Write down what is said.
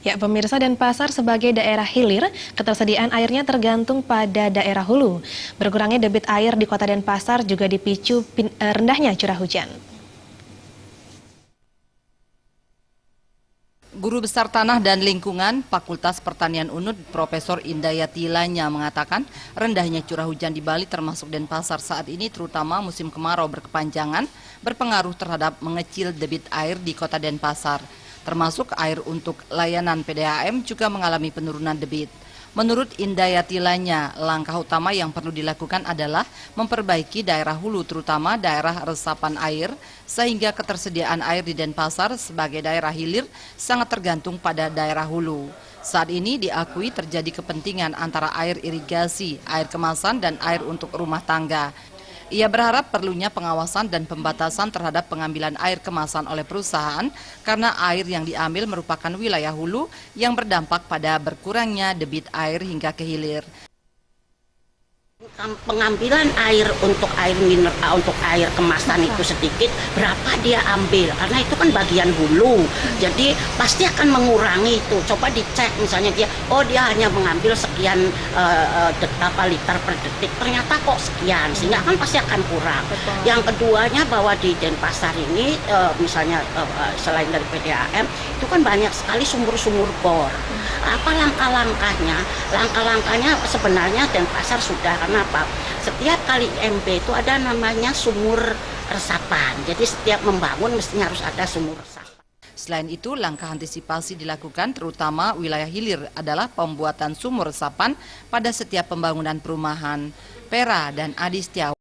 Ya, pemirsa, Denpasar sebagai daerah hilir, ketersediaan airnya tergantung pada daerah hulu. Berkurangnya debit air di kota Denpasar juga dipicu rendahnya curah hujan. Guru Besar Tanah dan Lingkungan Fakultas Pertanian UNUD Profesor Indayati Lanya mengatakan rendahnya curah hujan di Bali termasuk Denpasar saat ini terutama musim kemarau berkepanjangan berpengaruh terhadap mengecil debit air di kota Denpasar. Termasuk air untuk layanan PDAM juga mengalami penurunan debit. Menurut Indayati Lanya, langkah utama yang perlu dilakukan adalah memperbaiki daerah hulu terutama daerah resapan air sehingga ketersediaan air di Denpasar sebagai daerah hilir sangat tergantung pada daerah hulu. Saat ini diakui terjadi kepentingan antara air irigasi, air kemasan, dan air untuk rumah tangga. Ia berharap perlunya pengawasan dan pembatasan terhadap pengambilan air kemasan oleh perusahaan karena air yang diambil merupakan wilayah hulu yang berdampak pada berkurangnya debit air hingga ke hilir. Pengambilan air untuk untuk air kemasan itu sedikit, berapa dia ambil karena itu kan bagian hulu, jadi pasti akan mengurangi itu. Coba dicek misalnya dia hanya mengambil sekian liter per detik, ternyata kok sekian, sehingga kan pasti akan kurang. Betul. Yang keduanya bahwa di Denpasar ini misalnya selain dari PDAM itu kan banyak sekali sumur-sumur bor. Apa langkah-langkahnya? Langkah-langkahnya sebenarnya Denpasar sudah, karena apa? Setiap kali MB itu ada namanya sumur resapan. Jadi setiap membangun mestinya harus ada sumur resapan. Selain itu, langkah antisipasi dilakukan terutama wilayah hilir adalah pembuatan sumur resapan pada setiap pembangunan perumahan. Pera dan Adi Setiawan